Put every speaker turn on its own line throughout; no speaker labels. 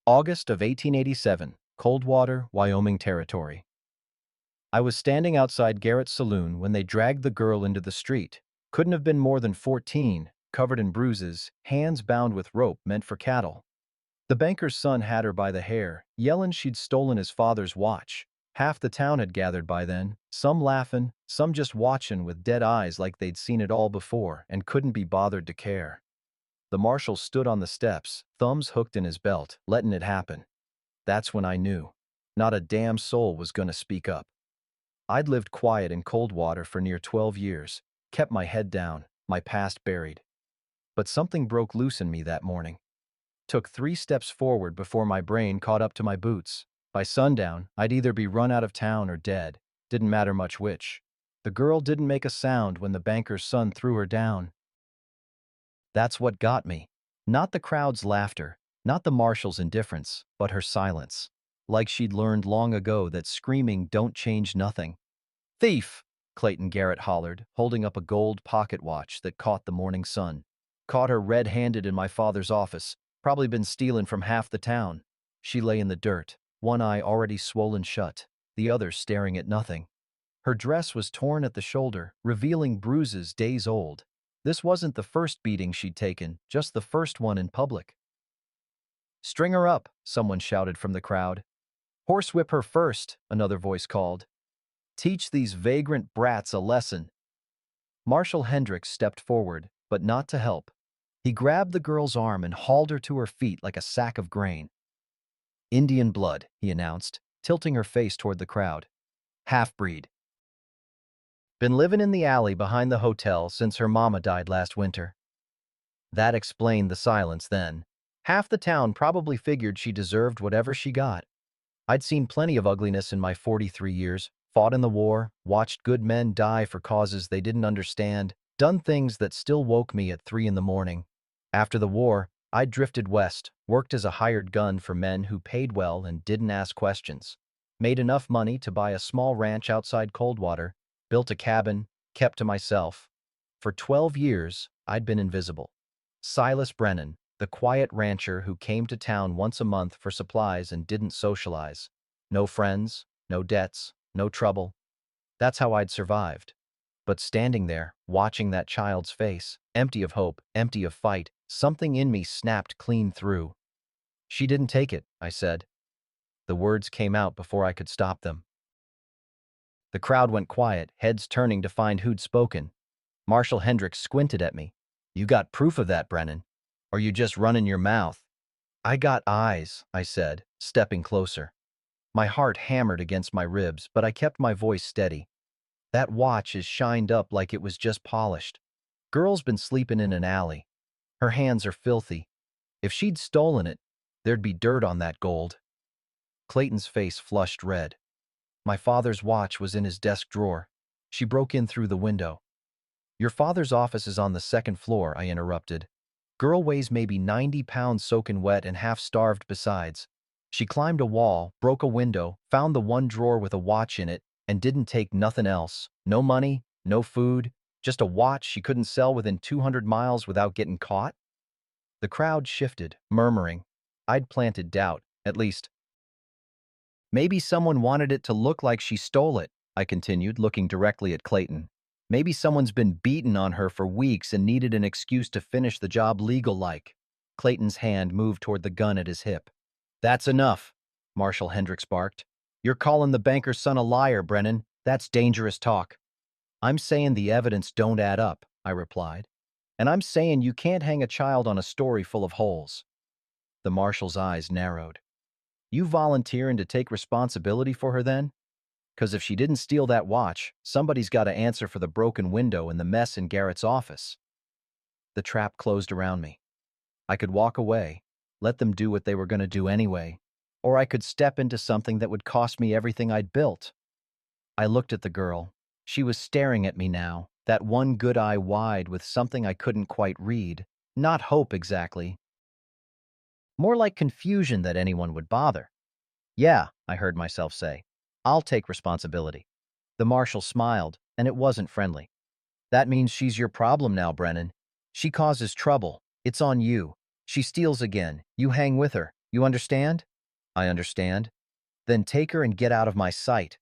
August of 1887, Coldwater, Wyoming Territory. I was standing outside Garrett's saloon when they dragged the girl into the street. Couldn't have been more than 14, covered in bruises, hands bound with rope meant for cattle. The banker's son had her by the hair, yelling she'd stolen his father's watch. Half the town had gathered by then, some laughing, some just watching with dead eyes like they'd seen it all before and couldn't be bothered to care. The marshal stood on the steps, thumbs hooked in his belt, letting it happen. That's when I knew. Not a damn soul was gonna speak up. I'd lived quiet in Coldwater for near 12 years, kept my head down, my past buried. But something broke loose in me that morning. Took 3 steps forward before my brain caught up to my boots. By sundown, I'd either be run out of town or dead. Didn't matter much which. The girl didn't make a sound when the banker's son threw her down. That's what got me. Not the crowd's laughter, not the marshal's indifference, but her silence. Like she'd learned long ago that screaming don't change nothing. "Thief!" Clayton Garrett hollered, holding up a gold pocket watch that caught the morning sun. Caught her red-handed in my father's office. Probably been stealing from half the town. She lay in the dirt, one eye already swollen shut, the other staring at nothing. Her dress was torn at the shoulder, revealing bruises days old. This wasn't the first beating she'd taken, just the first one in public. "String her up," someone shouted from the crowd. "Horsewhip her first," another voice called. "Teach these vagrant brats a lesson." Marshal Hendricks stepped forward, but not to help. He grabbed the girl's arm and hauled her to her feet like a sack of grain. "Indian blood," he announced, tilting her face toward the crowd. "Half-breed. Been living in the alley behind the hotel since her mama died last winter." That explained the silence then. Half the town probably figured she deserved whatever she got. I'd seen plenty of ugliness in my 43 years, fought in the war, watched good men die for causes they didn't understand, done things that still woke me at 3 in the morning. After the war, I drifted west, worked as a hired gun for men who paid well and didn't ask questions. Made enough money to buy a small ranch outside Coldwater, built a cabin, kept to myself. For 12 years, I'd been invisible. Silas Brennan, the quiet rancher who came to town once a month for supplies and didn't socialize. No friends, no debts, no trouble. That's how I'd survived. But standing there, watching that child's face, empty of hope, empty of fight, something in me snapped clean through. "She didn't take it," I said. The words came out before I could stop them. The crowd went quiet, heads turning to find who'd spoken. Marshal Hendricks squinted at me. "You got proof of that, Brennan? Or you just running your mouth?" "I got eyes," I said, stepping closer. My heart hammered against my ribs, but I kept my voice steady. "That watch is shined up like it was just polished. Girl's been sleeping in an alley. Her hands are filthy. If she'd stolen it, there'd be dirt on that gold." Clayton's face flushed red. "My father's watch was in his desk drawer. She broke in through the window." "Your father's office is on the 2nd floor," I interrupted. "Girl weighs maybe 90 pounds soaking wet and half-starved besides. She climbed a wall, broke a window, found the one drawer with a watch in it, and didn't take nothing else. No money, no food, just a watch she couldn't sell within 200 miles without getting caught." The crowd shifted, murmuring. I'd planted doubt, at least. "Maybe someone wanted it to look like she stole it," I continued, looking directly at Clayton. "Maybe someone's been beating on her for weeks and needed an excuse to finish the job legal-like." Clayton's hand moved toward the gun at his hip. "That's enough," Marshal Hendricks barked. "You're calling the banker's son a liar, Brennan. That's dangerous talk." "I'm saying the evidence don't add up," I replied. "And I'm saying you can't hang a child on a story full of holes." The marshal's eyes narrowed. "You volunteering to take responsibility for her then? 'Cause if she didn't steal that watch, somebody's got to answer for the broken window and the mess in Garrett's office." The trap closed around me. I could walk away, let them do what they were going to do anyway, or I could step into something that would cost me everything I'd built. I looked at the girl. She was staring at me now, that one good eye wide with something I couldn't quite read. Not hope exactly. More like confusion that anyone would bother. "Yeah," I heard myself say. "I'll take responsibility." The marshal smiled, and it wasn't friendly. "That means she's your problem now, Brennan. She causes trouble. It's on you. She steals again. You hang with her. You understand? I understand. Then take her and get out of my sight.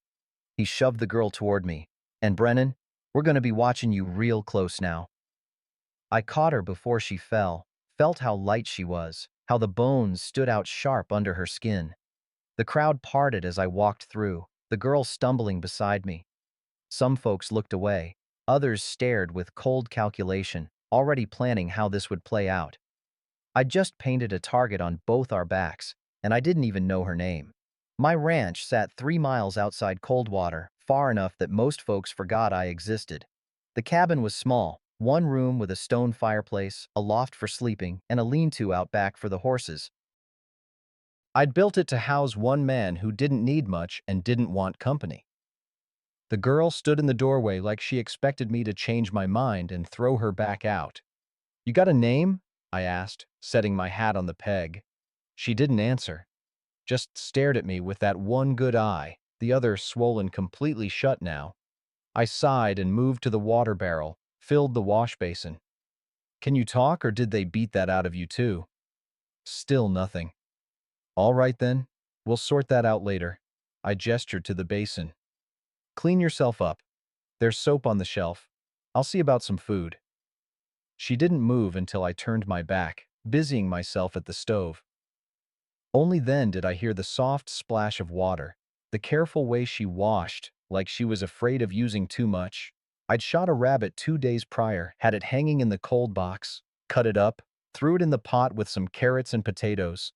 He shoved the girl toward me. And Brennan, we're going to be watching you real close now. I caught her before she fell, felt how light she was, how the bones stood out sharp under her skin. The crowd parted as I walked through, the girl stumbling beside me. Some folks looked away. Others stared with cold calculation, already planning how this would play out. I'd just painted a target on both our backs, and I didn't even know her name. My ranch sat 3 miles outside Coldwater, far enough that most folks forgot I existed. The cabin was small, one room with a stone fireplace, a loft for sleeping, and a lean-to out back for the horses. I'd built it to house one man who didn't need much and didn't want company. The girl stood in the doorway like she expected me to change my mind and throw her back out. "You got a name?" I asked, setting my hat on the peg. She didn't answer, just stared at me with that one good eye, the other swollen completely shut now. I sighed and moved to the water barrel, filled the wash basin. "Can you talk, or did they beat that out of you too?" Still nothing. "All right then, we'll sort that out later." I gestured to the basin. "Clean yourself up. There's soap on the shelf. I'll see about some food." She didn't move until I turned my back, busying myself at the stove. Only then did I hear the soft splash of water, the careful way she washed, like she was afraid of using too much. I'd shot a rabbit 2 days prior, had it hanging in the cold box, cut it up, threw it in the pot with some carrots and potatoes.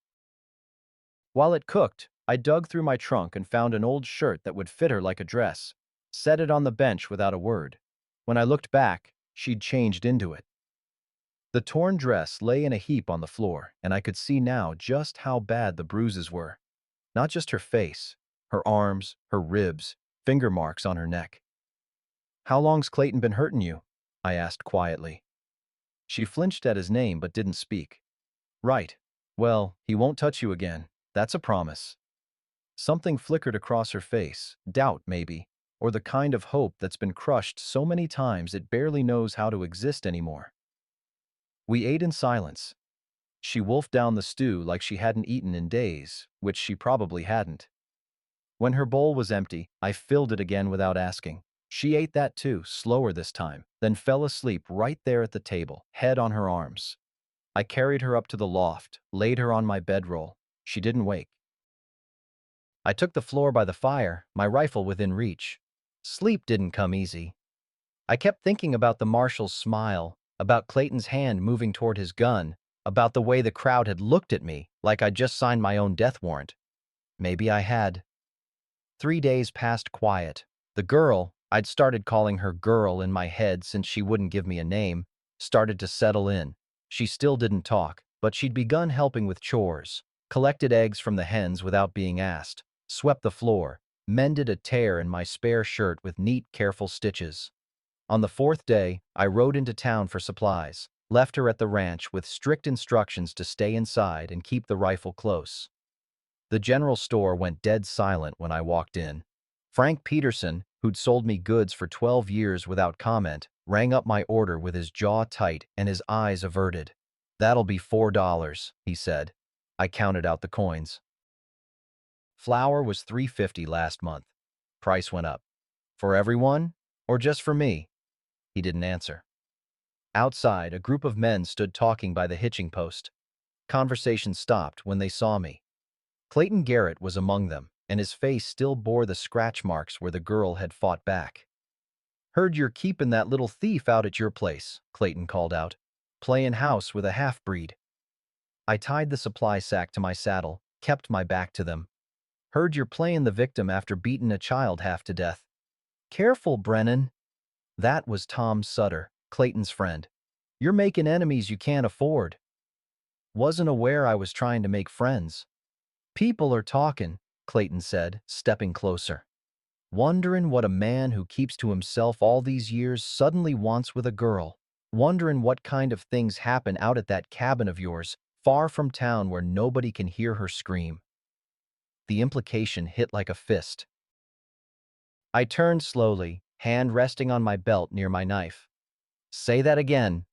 While it cooked, I dug through my trunk and found an old shirt that would fit her like a dress, set it on the bench without a word. When I looked back, she'd changed into it. The torn dress lay in a heap on the floor, and I could see now just how bad the bruises were. Not just her face, her arms, her ribs, finger marks on her neck. "How long's Clayton been hurting you?" I asked quietly. She flinched at his name but didn't speak. "Right. Well, he won't touch you again. That's a promise." Something flickered across her face, doubt maybe, or the kind of hope that's been crushed so many times it barely knows how to exist anymore. We ate in silence. She wolfed down the stew like she hadn't eaten in days, which she probably hadn't. When her bowl was empty, I filled it again without asking. She ate that too, slower this time, then fell asleep right there at the table, head on her arms. I carried her up to the loft, laid her on my bedroll. She didn't wake. I took the floor by the fire, my rifle within reach. Sleep didn't come easy. I kept thinking about the marshal's smile, about Clayton's hand moving toward his gun, about the way the crowd had looked at me like I'd just signed my own death warrant. Maybe I had. 3 days passed quiet. The girl, I'd started calling her girl in my head since she wouldn't give me a name, started to settle in. She still didn't talk, but she'd begun helping with chores, collected eggs from the hens without being asked, swept the floor, mended a tear in my spare shirt with neat, careful stitches. On the 4th day, I rode into town for supplies, left her at the ranch with strict instructions to stay inside and keep the rifle close. The general store went dead silent when I walked in. Frank Peterson, who'd sold me goods for 12 years without comment, rang up my order with his jaw tight and his eyes averted. "That'll be $4, he said. I counted out the coins. Flour was $3.50 last month. Price went up. "For everyone? Or just for me?" He didn't answer. Outside, a group of men stood talking by the hitching post. Conversation stopped when they saw me. Clayton Garrett was among them, and his face still bore the scratch marks where the girl had fought back. "Heard you're keeping that little thief out at your place," Clayton called out. "Playing house with a half-breed." I tied the supply sack to my saddle, kept my back to them. "Heard you're playing the victim after beating a child half to death." "Careful, Brennan." That was Tom Sutter, Clayton's friend. "You're making enemies you can't afford." Wasn't aware I was trying to make friends. "People are talking," Clayton said, stepping closer. "Wondering what a man who keeps to himself all these years suddenly wants with a girl. Wondering what kind of things happen out at that cabin of yours, far from town where nobody can hear her scream." The implication hit like a fist. I turned slowly, hand resting on my belt near my knife. "Say that again."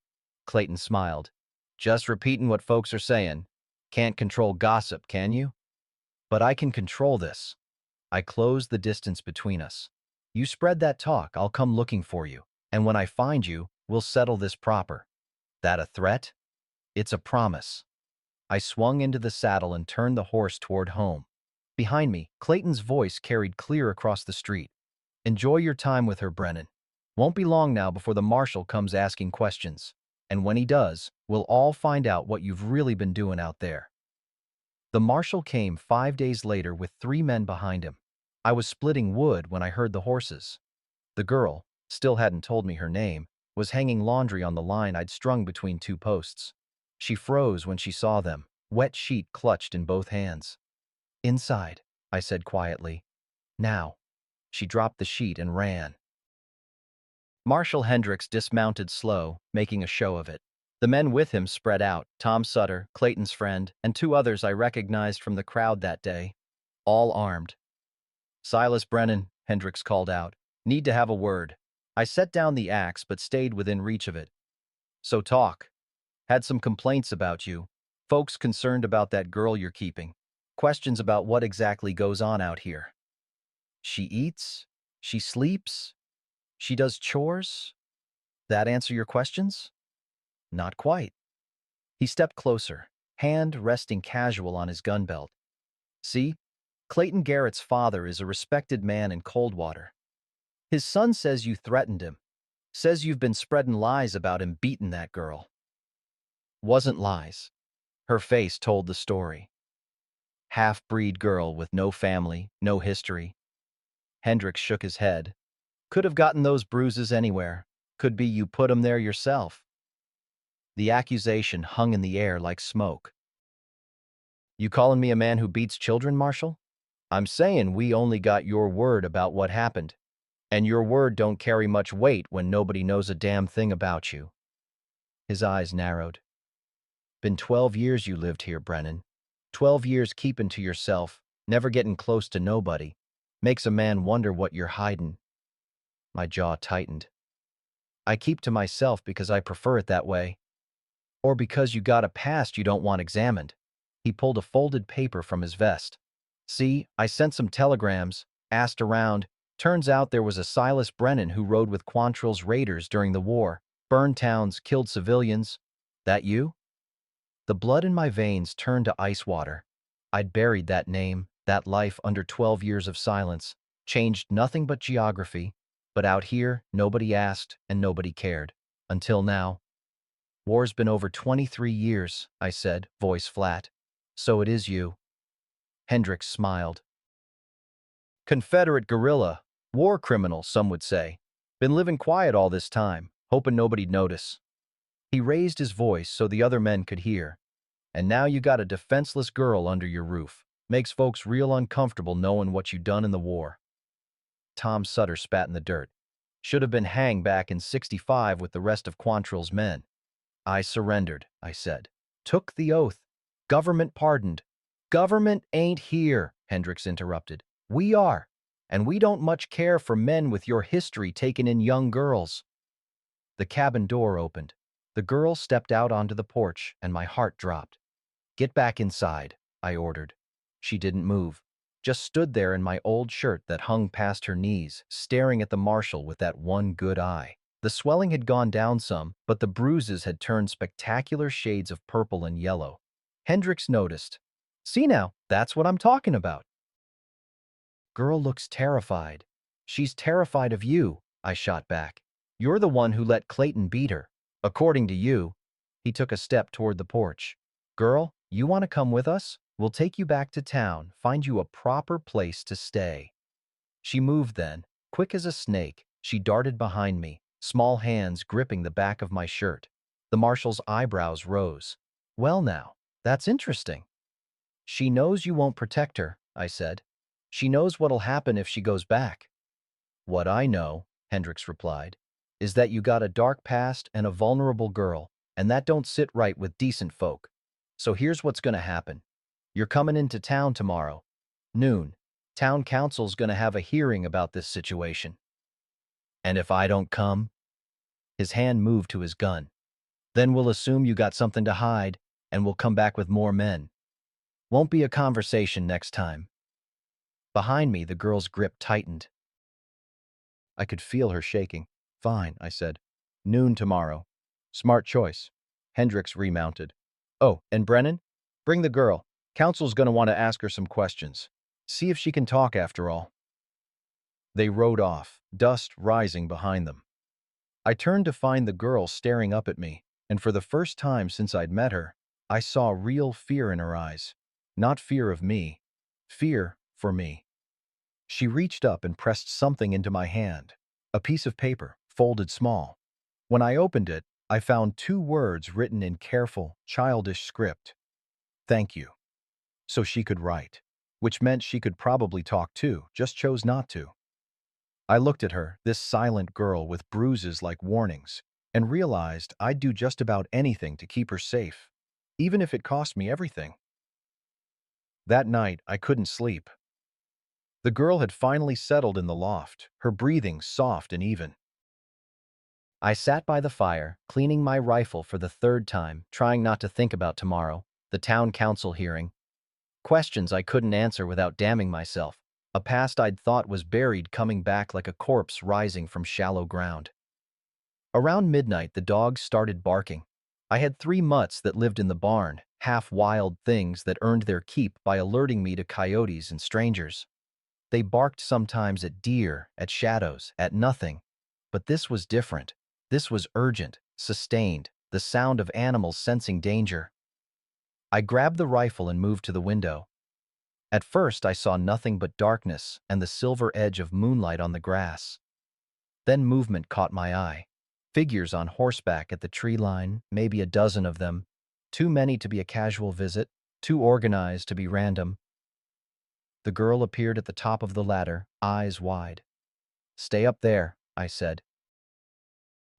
Clayton smiled. "Just repeating what folks are saying." Can't control gossip, can you? But I can control this. I close the distance between us. You spread that talk, I'll come looking for you. And when I find you, we'll settle this proper. That a threat? It's a promise. I swung into the saddle and turned the horse toward home. Behind me, Clayton's voice carried clear across the street. Enjoy your time with her, Brennan. Won't be long now before the marshal comes asking questions. And when he does, we'll all find out what you've really been doing out there. The marshal came 5 days later with 3 men behind him. I was splitting wood when I heard the horses. The girl, still hadn't told me her name, was hanging laundry on the line I'd strung between 2 posts. She froze when she saw them, wet sheet clutched in both hands. Inside, I said quietly. Now. She dropped the sheet and ran. Marshal Hendricks dismounted slow, making a show of it. The men with him spread out, Tom Sutter, Clayton's friend, and 2 others I recognized from the crowd that day, all armed. Silas Brennan, Hendricks called out. Need to have a word. I set down the axe but stayed within reach of it. So talk. Had some complaints about you. Folks concerned about that girl you're keeping. Questions about what exactly goes on out here. She eats? She sleeps? She does chores? That answer your questions? Not quite. He stepped closer, hand resting casual on his gun belt. See, Clayton Garrett's father is a respected man in Coldwater. His son says you threatened him. Says you've been spreading lies about him beating that girl. Wasn't lies. Her face told the story. Half-breed girl with no family, no history. Hendricks shook his head. Could have gotten those bruises anywhere. Could be you put 'em there yourself. The accusation hung in the air like smoke. You calling me a man who beats children, Marshal? I'm saying we only got your word about what happened. And your word don't carry much weight when nobody knows a damn thing about you. His eyes narrowed. Been 12 years you lived here, Brennan. 12 years keeping to yourself, never getting close to nobody. Makes a man wonder what you're hiding. My jaw tightened. I keep to myself because I prefer it that way. Or because you got a past you don't want examined. He pulled a folded paper from his vest. See, I sent some telegrams, asked around. Turns out there was a Silas Brennan who rode with Quantrill's raiders during the war, burned towns, killed civilians. That you? The blood in my veins turned to ice water. I'd buried that name, that life under 12 years of silence, changed nothing but geography, but out here, nobody asked and nobody cared. Until now. War's been over 23 years, I said, voice flat. So it is you. Hendricks smiled. Confederate guerrilla, war criminal, some would say. Been living quiet all this time, hoping nobody'd notice. He raised his voice so the other men could hear. And now you got a defenseless girl under your roof. Makes folks real uncomfortable knowing what you done in the war. Tom Sutter spat in the dirt. Should have been hanged back in '65 with the rest of Quantrill's men. I surrendered, I said. Took the oath. Government pardoned. Government ain't here, Hendricks interrupted. We are. And we don't much care for men with your history taking in young girls. The cabin door opened. The girl stepped out onto the porch, and my heart dropped. Get back inside, I ordered. She didn't move. Just stood there in my old shirt that hung past her knees, staring at the marshal with that one good eye. The swelling had gone down some, but the bruises had turned spectacular shades of purple and yellow. Hendricks noticed. See now, that's what I'm talking about. Girl looks terrified. She's terrified of you, I shot back. You're the one who let Clayton beat her. According to you. He took a step toward the porch. Girl, you want to come with us? We'll take you back to town, find you a proper place to stay. She moved then. Quick as a snake, she darted behind me, small hands gripping the back of my shirt. The marshal's eyebrows rose. Well now, that's interesting. She knows you won't protect her, I said. She knows what'll happen if she goes back. What I know, Hendricks replied, is that you got a dark past and a vulnerable girl, and that don't sit right with decent folk. So here's what's gonna happen. You're coming into town tomorrow. Noon. Town council's gonna have a hearing about this situation. And if I don't come? His hand moved to his gun. Then we'll assume you got something to hide, and we'll come back with more men. Won't be a conversation next time. Behind me, the girl's grip tightened. I could feel her shaking. Fine, I said. Noon tomorrow. Smart choice. Hendricks remounted. Oh, and Brennan? Bring the girl. Counsel's gonna want to ask her some questions. See if she can talk after all. They rode off, dust rising behind them. I turned to find the girl staring up at me, and for the first time since I'd met her, I saw real fear in her eyes. Not fear of me. Fear for me. She reached up and pressed something into my hand. A piece of paper, folded small. When I opened it, I found two words written in careful, childish script. Thank you. So she could write. Which meant she could probably talk too, just chose not to. I looked at her, this silent girl with bruises like warnings, and realized I'd do just about anything to keep her safe, even if it cost me everything. That night, I couldn't sleep. The girl had finally settled in the loft, her breathing soft and even. I sat by the fire, cleaning my rifle for the third time, trying not to think about tomorrow, the town council hearing. Questions I couldn't answer without damning myself. A past I'd thought was buried coming back like a corpse rising from shallow ground. Around midnight, the dogs started barking. I had 3 mutts that lived in the barn, half-wild things that earned their keep by alerting me to coyotes and strangers. They barked sometimes at deer, at shadows, at nothing. But this was different. This was urgent, sustained, the sound of animals sensing danger. I grabbed the rifle and moved to the window. At first, I saw nothing but darkness and the silver edge of moonlight on the grass. Then movement caught my eye. Figures on horseback at the tree line, maybe a dozen of them. Too many to be a casual visit, too organized to be random. The girl appeared at the top of the ladder, eyes wide. Stay up there, I said.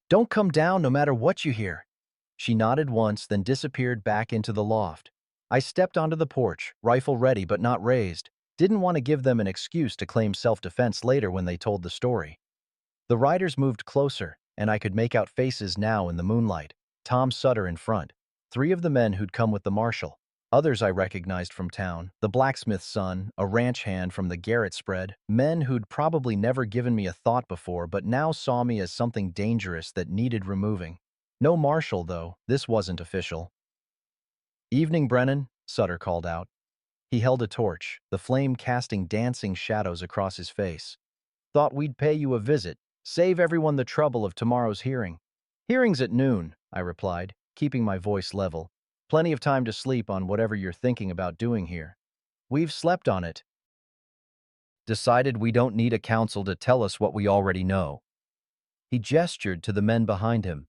Don't come down no matter what you hear. She nodded once, then disappeared back into the loft. I stepped onto the porch, rifle ready but not raised. Didn't want to give them an excuse to claim self-defense later when they told the story. The riders moved closer, and I could make out faces now in the moonlight. Tom Sutter in front, 3 of the men who'd come with the marshal. Others I recognized from town, the blacksmith's son, a ranch hand from the Garrett spread, men who'd probably never given me a thought before but now saw me as something dangerous that needed removing. No marshal, though. This wasn't official. Evening, Brennan, Sutter called out. He held a torch, the flame casting dancing shadows across his face. Thought we'd pay you a visit, save everyone the trouble of tomorrow's hearing. Hearing's at noon, I replied, keeping my voice level. Plenty of time to sleep on whatever you're thinking about doing here. We've slept on it. Decided we don't need a council to tell us what we already know. He gestured to the men behind him.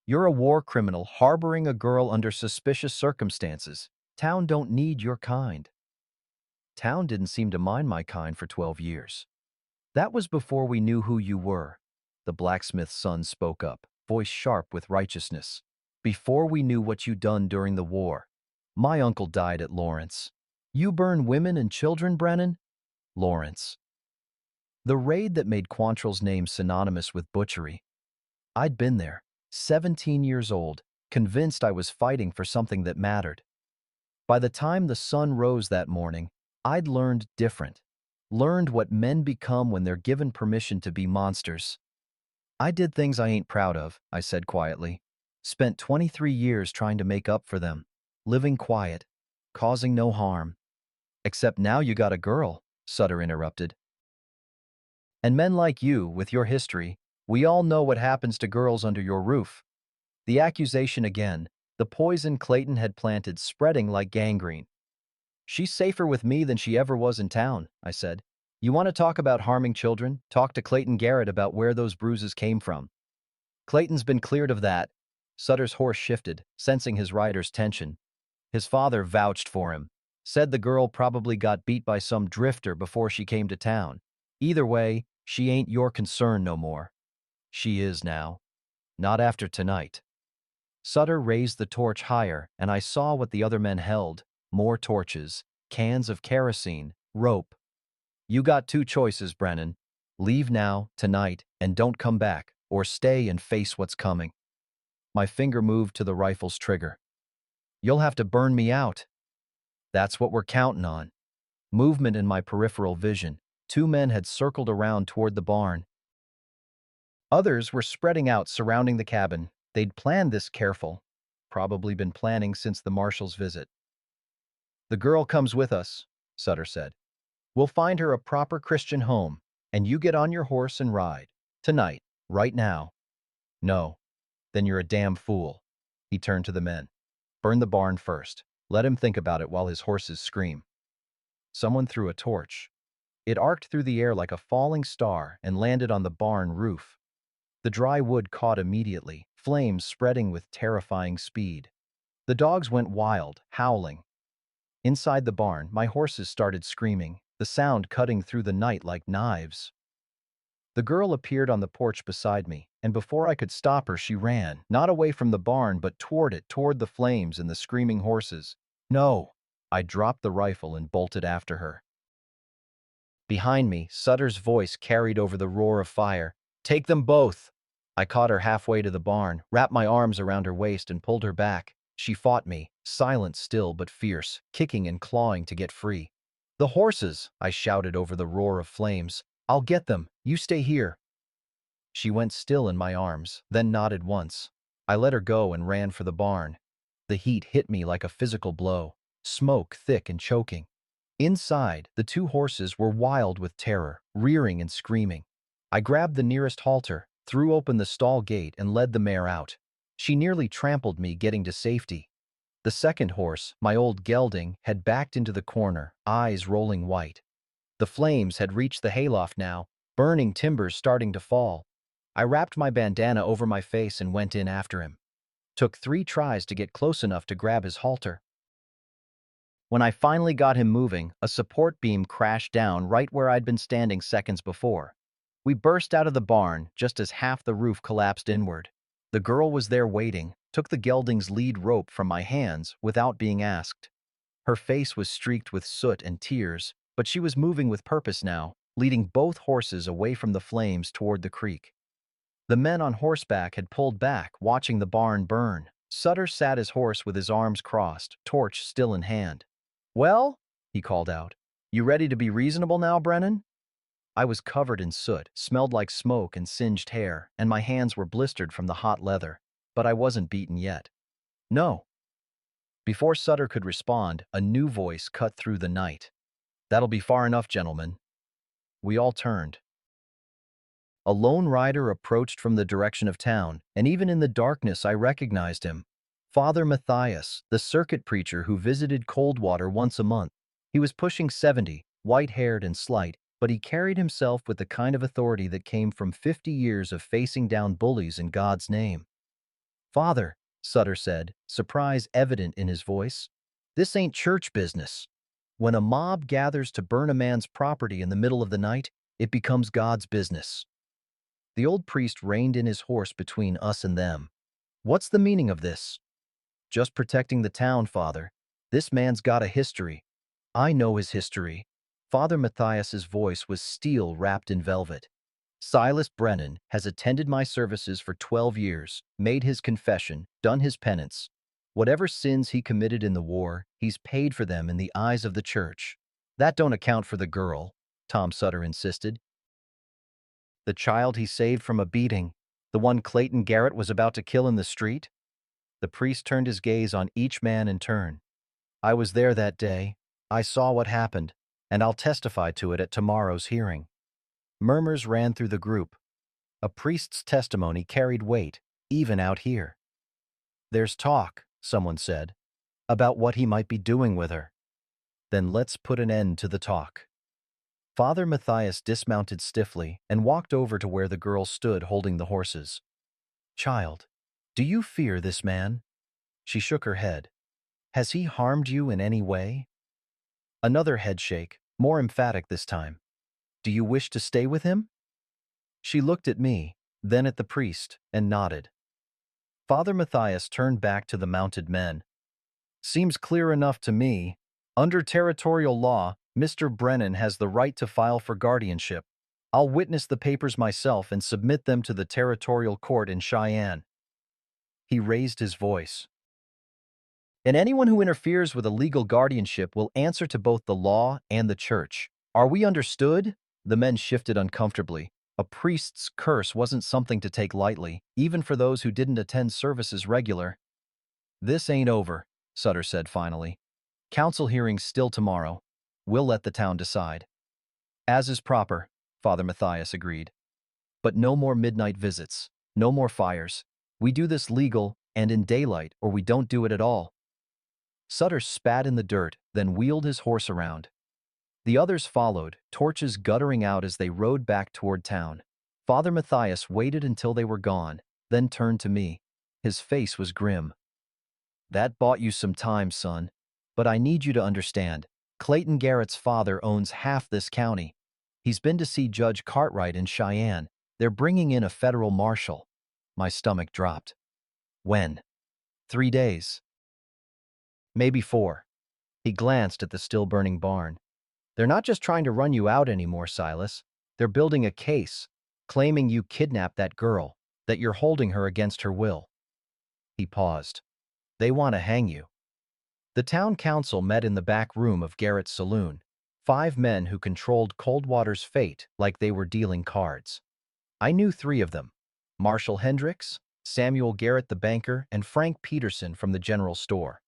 You're a war criminal harboring a girl under suspicious circumstances. Town don't need your kind. Town didn't seem to mind my kind for 12 years. That was before we knew who you were. The blacksmith's son spoke up, voice sharp with righteousness. Before we knew what you'd done during the war. My uncle died at Lawrence. You burn women and children, Brennan? Lawrence. The raid that made Quantrill's name synonymous with butchery. I'd been there, 17 years old, convinced I was fighting for something that mattered. By the time the sun rose that morning, I'd learned different. Learned what men become when they're given permission to be monsters. I did things I ain't proud of, I said quietly. Spent 23 years trying to make up for them. Living quiet. Causing no harm. Except now you got a girl, Sutter interrupted. And men like you, with your history, we all know what happens to girls under your roof. The accusation again, the poison Clayton had planted spreading like gangrene. She's safer with me than she ever was in town, I said. You want to talk about harming children? Talk to Clayton Garrett about where those bruises came from. Clayton's been cleared of that. Sutter's horse shifted, sensing his rider's tension. His father vouched for him. Said the girl probably got beat by some drifter before she came to town. Either way, she ain't your concern no more. She is now. Not after tonight. Sutter raised the torch higher, and I saw what the other men held. More torches, cans of kerosene, rope. You got 2 choices, Brennan. Leave now, tonight, and don't come back, or stay and face what's coming. My finger moved to the rifle's trigger. You'll have to burn me out. That's what we're counting on. Movement in my peripheral vision. Two men had circled around toward the barn. Others were spreading out surrounding the cabin. They'd planned this careful. Probably been planning since the marshal's visit. The girl comes with us, Sutter said. We'll find her a proper Christian home, and you get on your horse and ride. Tonight, right now. No. Then you're a damn fool. He turned to the men. Burn the barn first. Let him think about it while his horses scream. Someone threw a torch. It arced through the air like a falling star and landed on the barn roof. The dry wood caught immediately, flames spreading with terrifying speed. The dogs went wild, howling. Inside the barn, my horses started screaming, the sound cutting through the night like knives. The girl appeared on the porch beside me, and before I could stop her, she ran, not away from the barn, but toward the flames and the screaming horses. No! I dropped the rifle and bolted after her. Behind me, Sutter's voice carried over the roar of fire. Take them both! I caught her halfway to the barn, wrapped my arms around her waist and pulled her back. She fought me, silent still but fierce, kicking and clawing to get free. The horses! I shouted over the roar of flames. I'll get them. You stay here. She went still in my arms, then nodded once. I let her go and ran for the barn. The heat hit me like a physical blow, smoke thick and choking. Inside, the two horses were wild with terror, rearing and screaming. I grabbed the nearest halter, threw open the stall gate, and led the mare out. She nearly trampled me getting to safety. The second horse, my old gelding, had backed into the corner, eyes rolling white. The flames had reached the hayloft now, burning timbers starting to fall. I wrapped my bandana over my face and went in after him. Took 3 tries to get close enough to grab his halter. When I finally got him moving, a support beam crashed down right where I'd been standing seconds before. We burst out of the barn just as half the roof collapsed inward. The girl was there waiting, took the gelding's lead rope from my hands without being asked. Her face was streaked with soot and tears, but she was moving with purpose now, leading both horses away from the flames toward the creek. The men on horseback had pulled back, watching the barn burn. Sutter sat his horse with his arms crossed, torch still in hand. "Well," he called out, "you ready to be reasonable now, Brennan?" I was covered in soot, smelled like smoke and singed hair, and my hands were blistered from the hot leather. But I wasn't beaten yet. "No." Before Sutter could respond, a new voice cut through the night. "That'll be far enough, gentlemen." We all turned. A lone rider approached from the direction of town, and even in the darkness I recognized him. Father Matthias, the circuit preacher who visited Coldwater once a month. He was pushing 70, white-haired and slight, but he carried himself with the kind of authority that came from 50 years of facing down bullies in God's name. "Father," Sutter said, surprise evident in his voice, "this ain't church business. When a mob gathers to burn a man's property in the middle of the night, it becomes God's business." The old priest reined in his horse between us and them. "What's the meaning of this?" "Just protecting the town, Father. This man's got a history." "I know his history." Father Matthias's voice was steel wrapped in velvet. "Silas Brennan has attended my services for 12 years, made his confession, done his penance. Whatever sins he committed in the war, he's paid for them in the eyes of the church." "That don't account for the girl," Tom Sutter insisted. "The child he saved from a beating, the one Clayton Garrett was about to kill in the street?" The priest turned his gaze on each man in turn. "I was there that day. I saw what happened, and I'll testify to it at tomorrow's hearing." Murmurs ran through the group. A priest's testimony carried weight, even out here. "There's talk," someone said, "about what he might be doing with her." "Then let's put an end to the talk." Father Matthias dismounted stiffly and walked over to where the girl stood holding the horses. "Child, do you fear this man?" She shook her head. "Has he harmed you in any way?" Another headshake, more emphatic this time. "Do you wish to stay with him?" She looked at me, then at the priest, and nodded. Father Matthias turned back to the mounted men. "Seems clear enough to me. Under territorial law, Mr. Brennan has the right to file for guardianship. I'll witness the papers myself and submit them to the territorial court in Cheyenne." He raised his voice. And anyone who interferes with a legal guardianship will answer to both the law and the church. Are we understood? The men shifted uncomfortably. A priest's curse wasn't something to take lightly, even for those who didn't attend services regular. This ain't over, Sutter said finally. Council hearings still tomorrow. We'll let the town decide. As is proper, Father Matthias agreed. But no more midnight visits, no more fires. We do this legal and in daylight, or we don't do it at all. Sutter spat in the dirt, then wheeled his horse around. The others followed, torches guttering out as they rode back toward town. Father Matthias waited until they were gone, then turned to me. His face was grim. That bought you some time, son. But I need you to understand. Clayton Garrett's father owns half this county. He's been to see Judge Cartwright in Cheyenne. They're bringing in a federal marshal. My stomach dropped. When? 3 days. Maybe 4. He glanced at the still-burning barn. They're not just trying to run you out anymore, Silas. They're building a case, claiming you kidnapped that girl, that you're holding her against her will. He paused. They want to hang you. The town council met in the back room of Garrett's saloon. 5 men who controlled Coldwater's fate like they were dealing cards. I knew 3 of them. Marshall Hendricks, Samuel Garrett the banker, and Frank Peterson from the general store.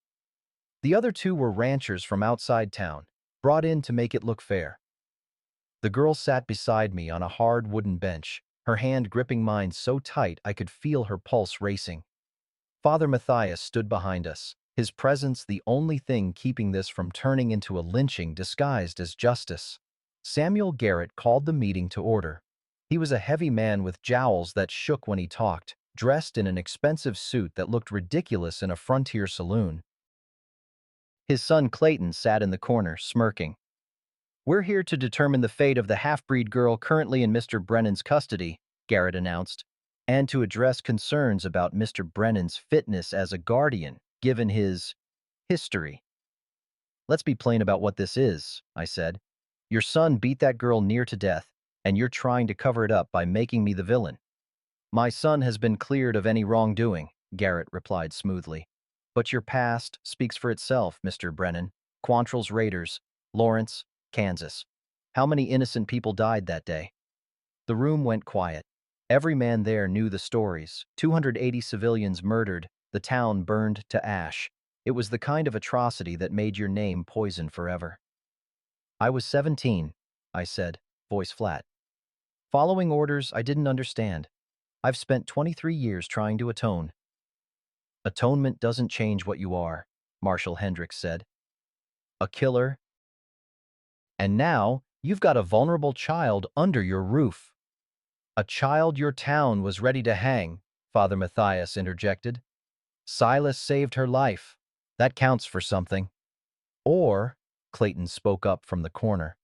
The other 2 were ranchers from outside town, brought in to make it look fair. The girl sat beside me on a hard wooden bench, her hand gripping mine so tight I could feel her pulse racing. Father Matthias stood behind us, his presence the only thing keeping this from turning into a lynching disguised as justice. Samuel Garrett called the meeting to order. He was a heavy man with jowls that shook when he talked, dressed in an expensive suit that looked ridiculous in a frontier saloon. His son Clayton sat in the corner, smirking. We're here to determine the fate of the half-breed girl currently in Mr. Brennan's custody, Garrett announced, and to address concerns about Mr. Brennan's fitness as a guardian, given his history. Let's be plain about what this is, I said. Your son beat that girl near to death, and you're trying to cover it up by making me the villain. My son has been cleared of any wrongdoing, Garrett replied smoothly. But your past speaks for itself, Mr. Brennan. Quantrill's Raiders, Lawrence, Kansas. How many innocent people died that day? The room went quiet. Every man there knew the stories. 280 civilians murdered, the town burned to ash. It was the kind of atrocity that made your name poison forever. I was 17, I said, voice flat. Following orders I didn't understand. I've spent 23 years trying to atone. Atonement doesn't change what you are, Marshall Hendricks said. A killer. And now, you've got a vulnerable child under your roof. A child your town was ready to hang, Father Matthias interjected. Silas saved her life. That counts for something. Or, Clayton spoke up from the corner.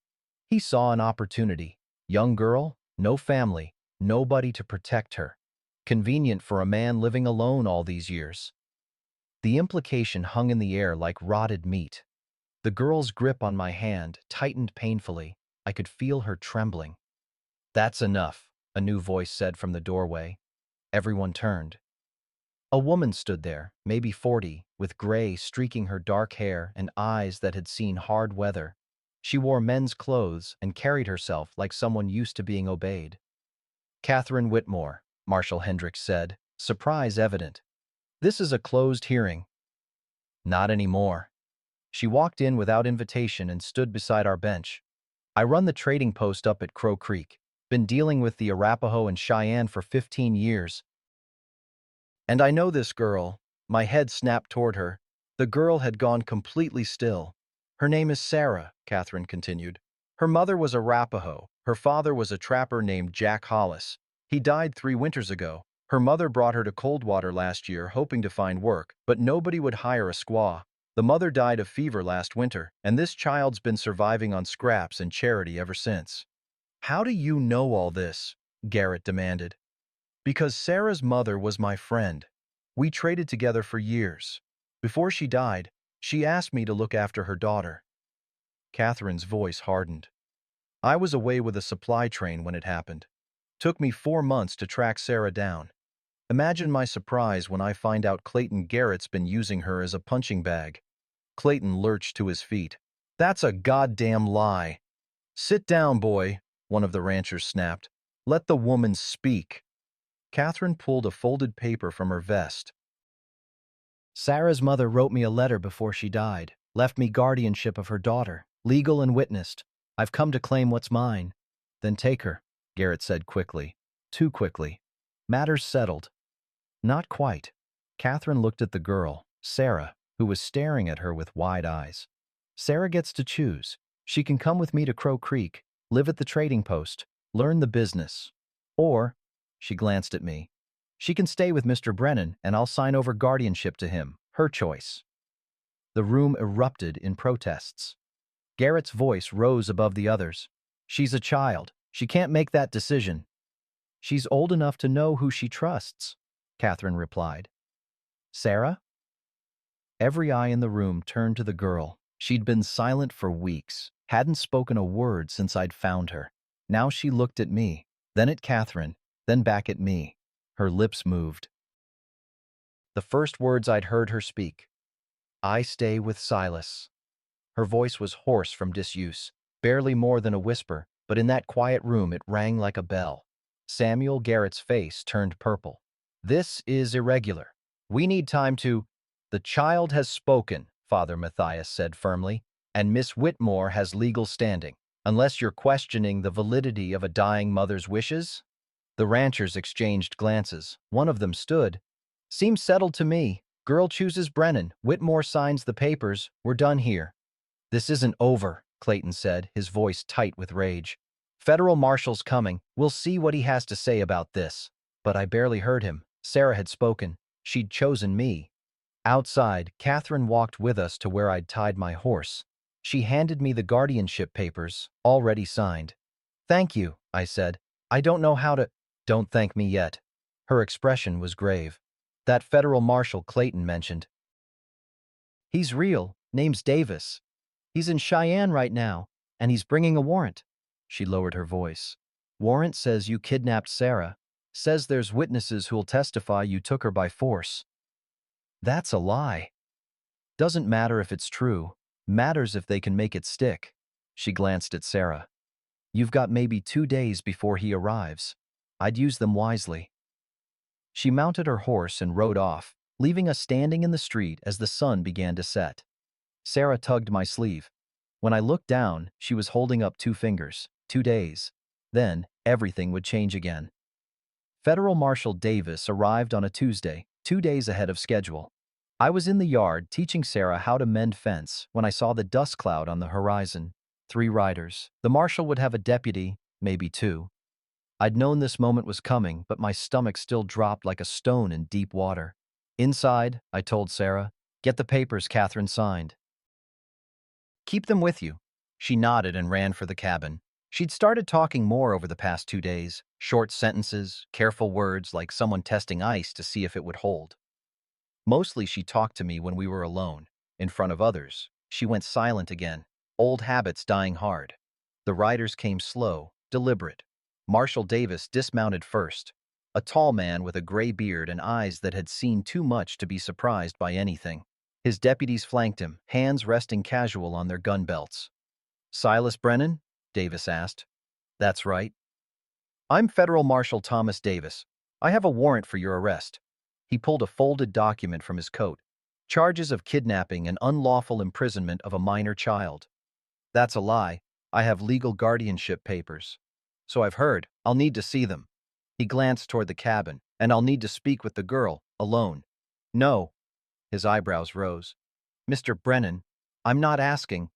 He saw an opportunity. Young girl, no family, nobody to protect her. Convenient for a man living alone all these years. The implication hung in the air like rotted meat. The girl's grip on my hand tightened painfully. I could feel her trembling. That's enough, a new voice said from the doorway. Everyone turned. A woman stood there, maybe 40, with gray streaking her dark hair and eyes that had seen hard weather. She wore men's clothes and carried herself like someone used to being obeyed. Catherine Whitmore, Marshall Hendricks said, surprise evident. This is a closed hearing. Not anymore. She walked in without invitation and stood beside our bench. I run the trading post up at Crow Creek. Been dealing with the Arapaho and Cheyenne for 15 years. And I know this girl. My head snapped toward her. The girl had gone completely still. Her name is Sarah, Catherine continued. Her mother was Arapaho. Her father was a trapper named Jack Hollis. He died 3 winters ago. Her mother brought her to Coldwater last year hoping to find work, but nobody would hire a squaw. The mother died of fever last winter, and this child's been surviving on scraps and charity ever since. How do you know all this? Garrett demanded. Because Sarah's mother was my friend. We traded together for years. Before she died, she asked me to look after her daughter. Catherine's voice hardened. I was away with a supply train when it happened. Took me 4 months to track Sarah down. Imagine my surprise when I find out Clayton Garrett's been using her as a punching bag. Clayton lurched to his feet. That's a goddamn lie. Sit down, boy, one of the ranchers snapped. Let the woman speak. Catherine pulled a folded paper from her vest. Sarah's mother wrote me a letter before she died, left me guardianship of her daughter, legal and witnessed. I've come to claim what's mine. Then take her, Garrett said quickly. Too quickly. Matters settled. Not quite. Catherine looked at the girl, Sarah, who was staring at her with wide eyes. Sarah gets to choose. She can come with me to Crow Creek, live at the trading post, learn the business. Or, she glanced at me, she can stay with Mr. Brennan and I'll sign over guardianship to him. Her choice. The room erupted in protests. Garrett's voice rose above the others. She's a child. She can't make that decision. She's old enough to know who she trusts, Catherine replied. Sarah? Every eye in the room turned to the girl. She'd been silent for weeks, hadn't spoken a word since I'd found her. Now she looked at me, then at Catherine, then back at me. Her lips moved. The first words I'd heard her speak. I stay with Silas. Her voice was hoarse from disuse, barely more than a whisper, but in that quiet room it rang like a bell. Samuel Garrett's face turned purple. This is irregular. We need time to— The child has spoken, Father Matthias said firmly, and Miss Whitmore has legal standing, unless you're questioning the validity of a dying mother's wishes. The ranchers exchanged glances. One of them stood. Seems settled to me. Girl chooses Brennan. Whitmore signs the papers. We're done here. This isn't over, Clayton said, his voice tight with rage. Federal marshal's coming. We'll see what he has to say about this. But I barely heard him. Sarah had spoken. She'd chosen me. Outside, Catherine walked with us to where I'd tied my horse. She handed me the guardianship papers, already signed. Thank you, I said. I don't know how to— Don't thank me yet. Her expression was grave. That federal marshal Clayton mentioned. He's real. Name's Davis. He's in Cheyenne right now, and he's bringing a warrant. She lowered her voice. Warrant says you kidnapped Sarah. Says there's witnesses who'll testify you took her by force. That's a lie. Doesn't matter if it's true. Matters if they can make it stick. She glanced at Sarah. You've got maybe 2 days before he arrives. I'd use them wisely. She mounted her horse and rode off, leaving us standing in the street as the sun began to set. Sarah tugged my sleeve. When I looked down, she was holding up 2 fingers. 2 days. Then, everything would change again. Federal Marshal Davis arrived on a Tuesday, 2 days ahead of schedule. I was in the yard teaching Sarah how to mend fence when I saw the dust cloud on the horizon. 3 riders. The marshal would have a deputy, maybe 2. I'd known this moment was coming, but my stomach still dropped like a stone in deep water. Inside, I told Sarah, get the papers Catherine signed. Keep them with you. She nodded and ran for the cabin. She'd started talking more over the past 2 days, short sentences, careful words like someone testing ice to see if it would hold. Mostly she talked to me when we were alone. In front of others, she went silent again, old habits dying hard. The riders came slow, deliberate. Marshal Davis dismounted first, a tall man with a gray beard and eyes that had seen too much to be surprised by anything. His deputies flanked him, hands resting casual on their gun belts. Silas Brennan? Davis asked. That's right. I'm Federal Marshal Thomas Davis. I have a warrant for your arrest. He pulled a folded document from his coat. Charges of kidnapping and unlawful imprisonment of a minor child. That's a lie. I have legal guardianship papers. So I've heard. I'll need to see them. He glanced toward the cabin, and I'll need to speak with the girl, alone. No. His eyebrows rose. Mr. Brennan, I'm not asking.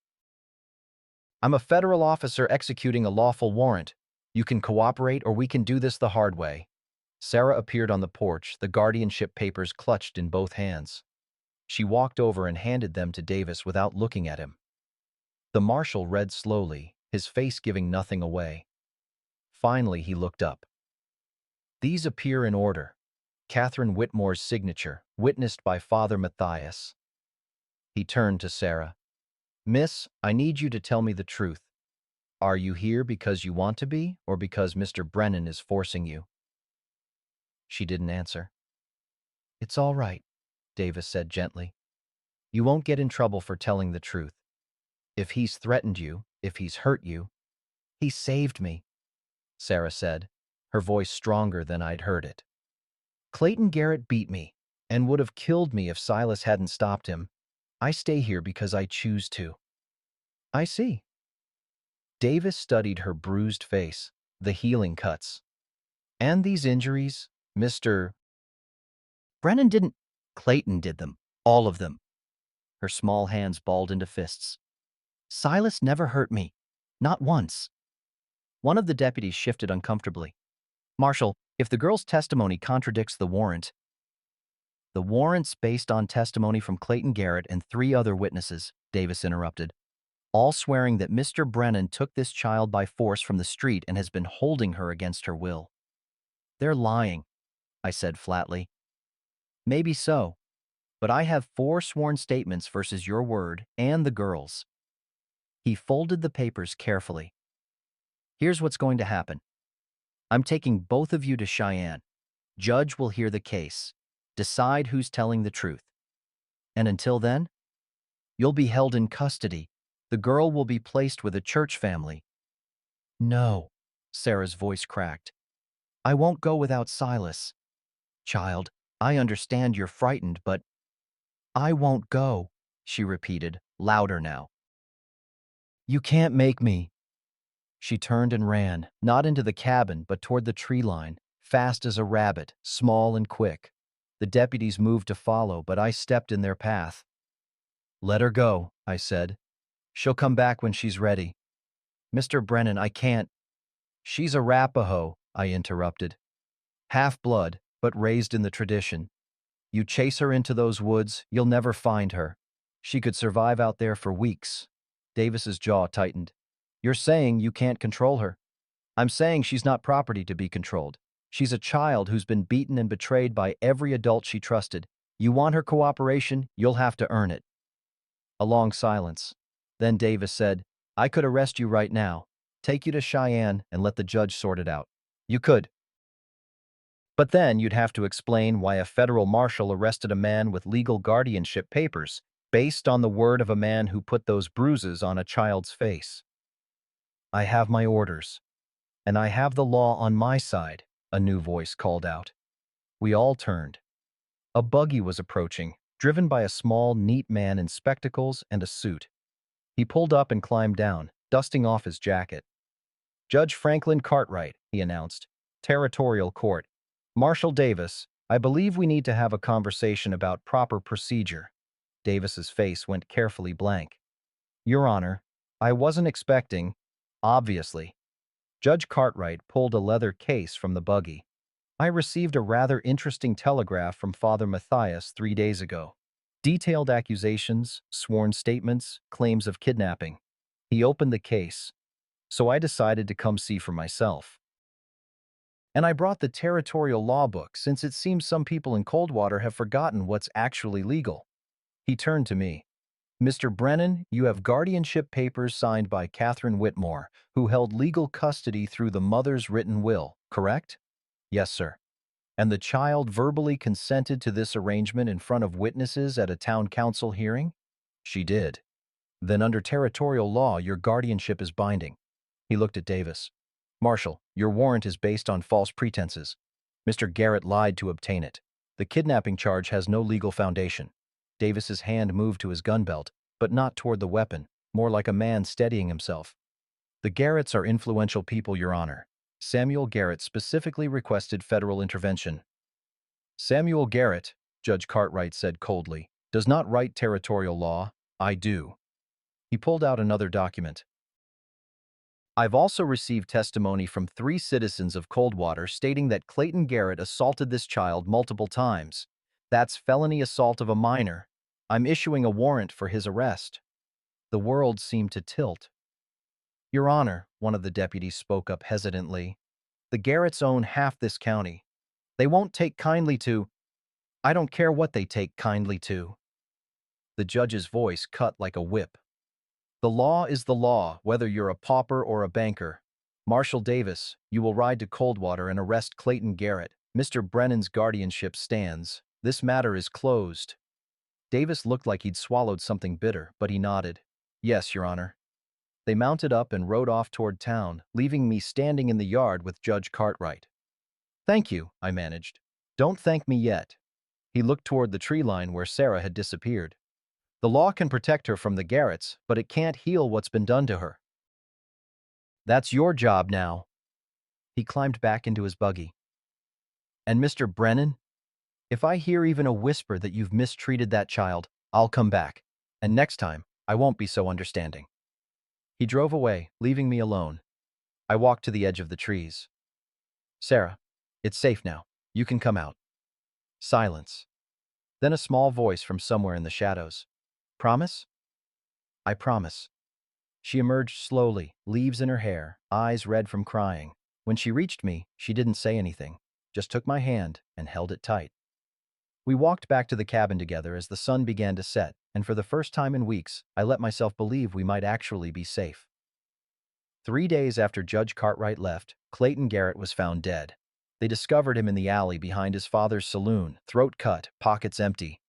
I'm a federal officer executing a lawful warrant. You can cooperate or we can do this the hard way. Sarah appeared on the porch, the guardianship papers clutched in both hands. She walked over and handed them to Davis without looking at him. The marshal read slowly, his face giving nothing away. Finally, he looked up. These appear in order. Catherine Whitmore's signature, witnessed by Father Matthias. He turned to Sarah. Miss, I need you to tell me the truth. Are you here because you want to be, or because Mr. Brennan is forcing you? She didn't answer. It's all right, Davis said gently. You won't get in trouble for telling the truth. If he's threatened you, if he's hurt you, he saved me, Sarah said, her voice stronger than I'd heard it. Clayton Garrett beat me and would have killed me if Silas hadn't stopped him. I stay here because I choose to. I see. Davis studied her bruised face, the healing cuts. And these injuries, Mr. Brennan didn't. Clayton did them. All of them. Her small hands balled into fists. Silas never hurt me. Not once. One of the deputies shifted uncomfortably. Marshal, if the girl's testimony contradicts the warrant's based on testimony from Clayton Garrett and 3 other witnesses, Davis interrupted, all swearing that Mr. Brennan took this child by force from the street and has been holding her against her will. They're lying, I said flatly. Maybe so, but I have 4 sworn statements versus your word and the girl's. He folded the papers carefully. Here's what's going to happen. I'm taking both of you to Cheyenne. Judge will hear the case, decide who's telling the truth. And until then, you'll be held in custody. The girl will be placed with a church family. No, Sarah's voice cracked. I won't go without Silas. Child, I understand you're frightened, but I won't go, she repeated, louder now. You can't make me. She turned and ran, not into the cabin, but toward the tree line, fast as a rabbit, small and quick. The deputies moved to follow, but I stepped in their path. Let her go, I said. She'll come back when she's ready. Mr. Brennan, I can't. She's Arapaho, I interrupted. Half-blood, but raised in the tradition. You chase her into those woods, you'll never find her. She could survive out there for weeks. Davis's jaw tightened. You're saying you can't control her. I'm saying she's not property to be controlled. She's a child who's been beaten and betrayed by every adult she trusted. You want her cooperation, you'll have to earn it. A long silence. Then Davis said, I could arrest you right now, take you to Cheyenne, and let the judge sort it out. You could. But then you'd have to explain why a federal marshal arrested a man with legal guardianship papers, based on the word of a man who put those bruises on a child's face. I have my orders, and I have the law on my side, a new voice called out. We all turned. A buggy was approaching, driven by a small, neat man in spectacles and a suit. He pulled up and climbed down, dusting off his jacket. Judge Franklin Cartwright, he announced. Territorial Court. Marshal Davis, I believe we need to have a conversation about proper procedure. Davis's face went carefully blank. Your Honor, I wasn't expecting, obviously. Judge Cartwright pulled a leather case from the buggy. I received a rather interesting telegraph from Father Matthias 3 days ago. Detailed accusations, sworn statements, claims of kidnapping. He opened the case, so I decided to come see for myself. And I brought the territorial law book since it seems some people in Coldwater have forgotten what's actually legal. He turned to me. Mr. Brennan, you have guardianship papers signed by Catherine Whitmore, who held legal custody through the mother's written will, correct? Yes, sir. And the child verbally consented to this arrangement in front of witnesses at a town council hearing? She did. Then under territorial law, your guardianship is binding. He looked at Davis. Marshal, your warrant is based on false pretenses. Mr. Garrett lied to obtain it. The kidnapping charge has no legal foundation. Davis's hand moved to his gun belt, but not toward the weapon, more like a man steadying himself. The Garretts are influential people, Your Honor. Samuel Garrett specifically requested federal intervention. Samuel Garrett, Judge Cartwright said coldly, does not write territorial law. I do. He pulled out another document. I've also received testimony from 3 citizens of Coldwater stating that Clayton Garrett assaulted this child multiple times. That's felony assault of a minor. I'm issuing a warrant for his arrest. The world seemed to tilt. Your Honor, one of the deputies spoke up hesitantly. The Garretts own half this county. They won't take kindly to— I don't care what they take kindly to. The judge's voice cut like a whip. The law is the law, whether you're a pauper or a banker. Marshal Davis, you will ride to Coldwater and arrest Clayton Garrett. Mr. Brennan's guardianship stands. This matter is closed. Davis looked like he'd swallowed something bitter, but he nodded. Yes, Your Honor. They mounted up and rode off toward town, leaving me standing in the yard with Judge Cartwright. Thank you, I managed. Don't thank me yet. He looked toward the tree line where Sarah had disappeared. The law can protect her from the Garretts, but it can't heal what's been done to her. That's your job now. He climbed back into his buggy. And Mr. Brennan, if I hear even a whisper that you've mistreated that child, I'll come back. And next time, I won't be so understanding. He drove away, leaving me alone. I walked to the edge of the trees. Sarah, it's safe now. You can come out. Silence. Then a small voice from somewhere in the shadows. Promise? I promise. She emerged slowly, leaves in her hair, eyes red from crying. When she reached me, she didn't say anything, just took my hand and held it tight. We walked back to the cabin together as the sun began to set, and for the first time in weeks, I let myself believe we might actually be safe. 3 days after Judge Cartwright left, Clayton Garrett was found dead. They discovered him in the alley behind his father's saloon, throat cut, pockets empty.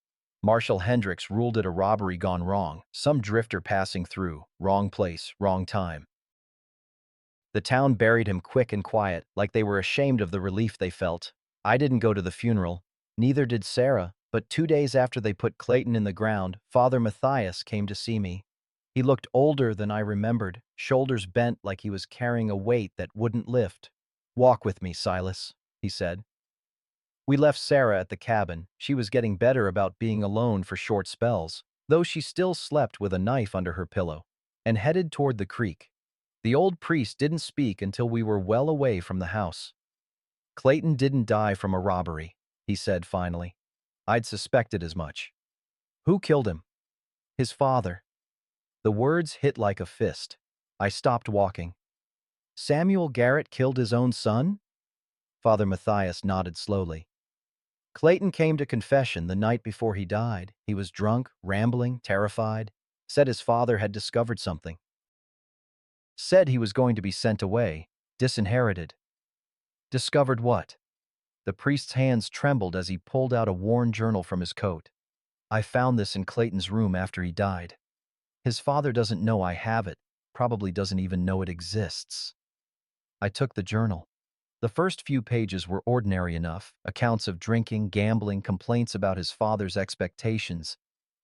Marshal Hendricks ruled it a robbery gone wrong, some drifter passing through, wrong place, wrong time. The town buried him quick and quiet, like they were ashamed of the relief they felt. I didn't go to the funeral, neither did Sarah, but 2 days after they put Clayton in the ground, Father Matthias came to see me. He looked older than I remembered, shoulders bent like he was carrying a weight that wouldn't lift. Walk with me, Silas, he said. We left Sarah at the cabin. She was getting better about being alone for short spells, though she still slept with a knife under her pillow, and headed toward the creek. The old priest didn't speak until we were well away from the house. Clayton didn't die from a robbery, he said finally. I'd suspected as much. Who killed him? His father. The words hit like a fist. I stopped walking. Samuel Garrett killed his own son? Father Matthias nodded slowly. Clayton came to confession the night before he died. He was drunk, rambling, terrified, said his father had discovered something. Said he was going to be sent away, disinherited. Discovered what? The priest's hands trembled as he pulled out a worn journal from his coat. I found this in Clayton's room after he died. His father doesn't know I have it, probably doesn't even know it exists. I took the journal. The first few pages were ordinary enough, accounts of drinking, gambling, complaints about his father's expectations.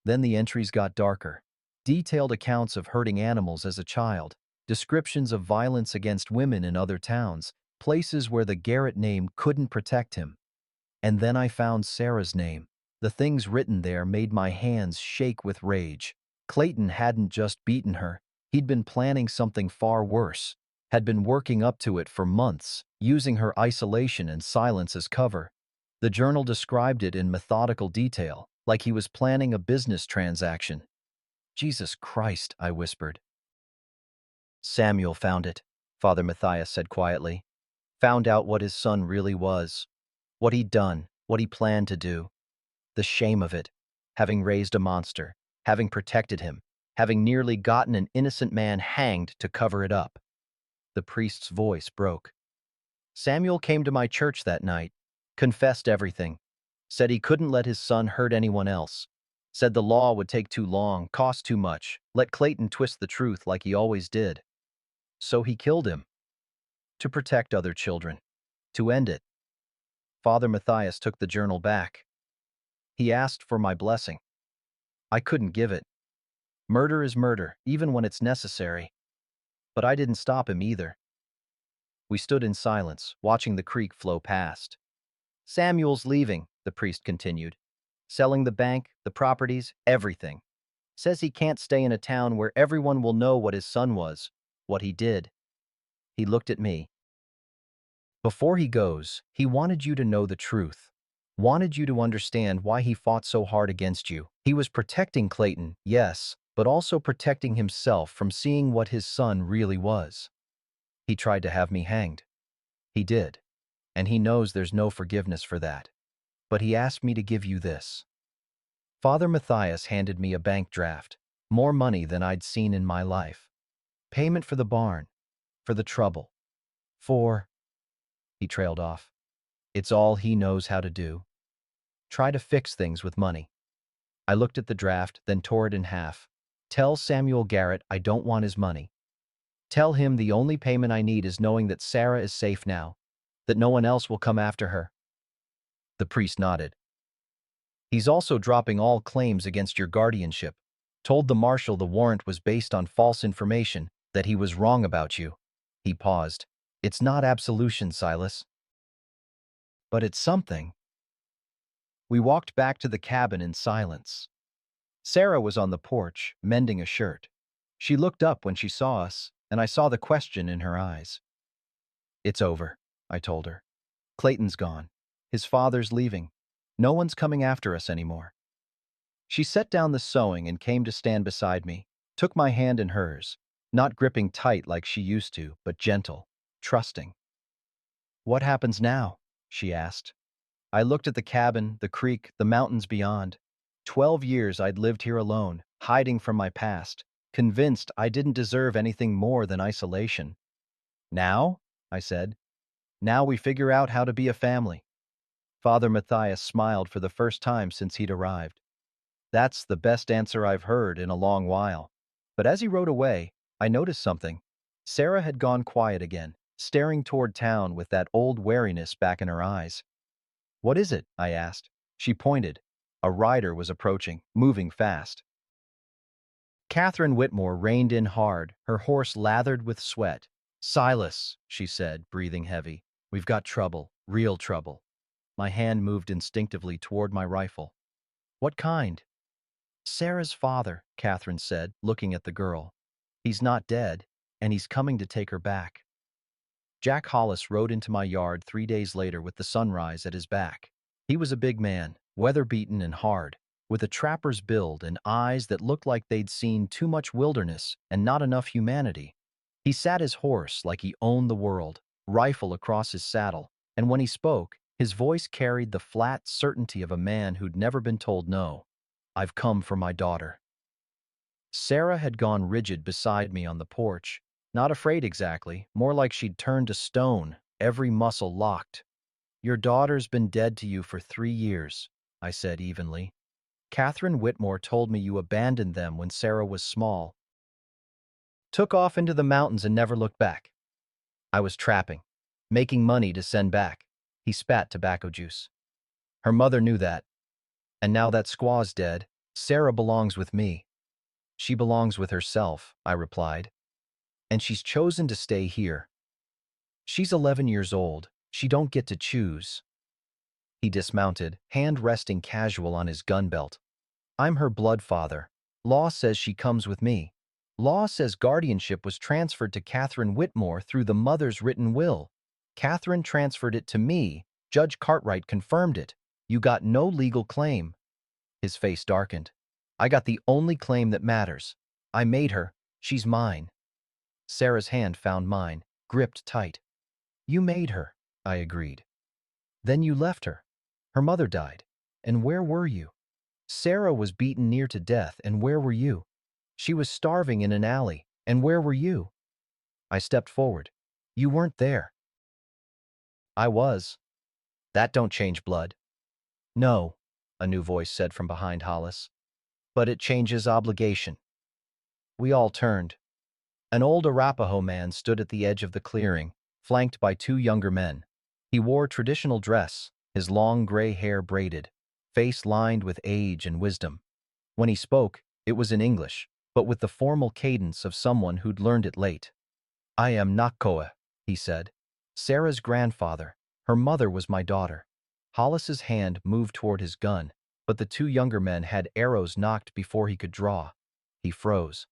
Then the entries got darker. Detailed accounts of hurting animals as a child, descriptions of violence against women in other towns, places where the Garrett name couldn't protect him. And then I found Sarah's name. The things written there made my hands shake with rage. Clayton hadn't just beaten her. He'd been planning something far worse, had been working up to it for months, using her isolation and silence as cover. The journal described it in methodical detail, like he was planning a business transaction. Jesus Christ, I whispered. Samuel found it, Father Matthias said quietly. Found out what his son really was, what he'd done, what he planned to do. The shame of it, having raised a monster, having protected him, having nearly gotten an innocent man hanged to cover it up. The priest's voice broke. Samuel came to my church that night, confessed everything, said he couldn't let his son hurt anyone else, said the law would take too long, cost too much, let Clayton twist the truth like he always did. So he killed him. To protect other children. To end it. Father Matthias took the journal back. He asked for my blessing. I couldn't give it. Murder is murder, even when it's necessary. But I didn't stop him either. We stood in silence, watching the creek flow past. Samuel's leaving, the priest continued. Selling the bank, the properties, everything. Says he can't stay in a town where everyone will know what his son was, what he did. He looked at me. Before he goes, he wanted you to know the truth. Wanted you to understand why he fought so hard against you. He was protecting Clayton, yes, but also protecting himself from seeing what his son really was. He tried to have me hanged. He did. And he knows there's no forgiveness for that. But he asked me to give you this. Father Matthias handed me a bank draft, more money than I'd seen in my life. Payment for the barn, for the trouble, for... He trailed off. It's all he knows how to do. Try to fix things with money. I looked at the draft, then tore it in half. Tell Samuel Garrett I don't want his money. Tell him the only payment I need is knowing that Sarah is safe now, that no one else will come after her. The priest nodded. He's also dropping all claims against your guardianship. Told the marshal the warrant was based on false information, that he was wrong about you. He paused. It's not absolution, Silas. But it's something. We walked back to the cabin in silence. Sarah was on the porch, mending a shirt. She looked up when she saw us, and I saw the question in her eyes. It's over, I told her. Clayton's gone. His father's leaving. No one's coming after us anymore. She set down the sewing and came to stand beside me, took my hand in hers, not gripping tight like she used to, but gentle, trusting. What happens now? She asked. I looked at the cabin, the creek, the mountains beyond. 12 years I'd lived here alone, hiding from my past, convinced I didn't deserve anything more than isolation. Now, I said, now we figure out how to be a family. Father Matthias smiled for the first time since he'd arrived. That's the best answer I've heard in a long while. But as he rode away, I noticed something. Sarah had gone quiet again, staring toward town with that old wariness back in her eyes. What is it? I asked. She pointed. A rider was approaching, moving fast. Catherine Whitmore reined in hard, her horse lathered with sweat. Silas, she said, breathing heavy. We've got trouble, real trouble. My hand moved instinctively toward my rifle. What kind? Sarah's father, Catherine said, looking at the girl. He's not dead, and he's coming to take her back. Jack Hollis rode into my yard 3 days later with the sunrise at his back. He was a big man, weather-beaten and hard, with a trapper's build and eyes that looked like they'd seen too much wilderness and not enough humanity. He sat his horse like he owned the world, rifle across his saddle, and when he spoke, his voice carried the flat certainty of a man who'd never been told no. I've come for my daughter. Sarah had gone rigid beside me on the porch, not afraid exactly, more like she'd turned to stone, every muscle locked. Your daughter's been dead to you for 3 years, I said evenly. Catherine Whitmore told me you abandoned them when Sarah was small. Took off into the mountains and never looked back. I was trapping, making money to send back. He spat tobacco juice. Her mother knew that. And now that squaw's dead, Sarah belongs with me. She belongs with herself, I replied. And she's chosen to stay here. She's 11 years old. She don't get to choose. He dismounted, hand resting casual on his gun belt. I'm her blood father. Law says she comes with me. Law says guardianship was transferred to Catherine Whitmore through the mother's written will. Catherine transferred it to me. Judge Cartwright confirmed it. You got no legal claim. His face darkened. I got the only claim that matters. I made her. She's mine. Sarah's hand found mine, gripped tight. You made her, I agreed. Then you left her. Her mother died. And where were you? Sarah was beaten near to death, and where were you? She was starving in an alley, and where were you? I stepped forward. You weren't there. I was. That don't change blood. No, a new voice said from behind Hollis. But it changes obligation. We all turned. An old Arapaho man stood at the edge of the clearing, flanked by 2 younger men. He wore traditional dress, his long gray hair braided, face lined with age and wisdom. When he spoke, it was in English, but with the formal cadence of someone who'd learned it late. I am Nakkoa, he said. Sarah's grandfather. Her mother was my daughter. Hollis's hand moved toward his gun, but the 2 younger men had arrows knocked before he could draw. He froze.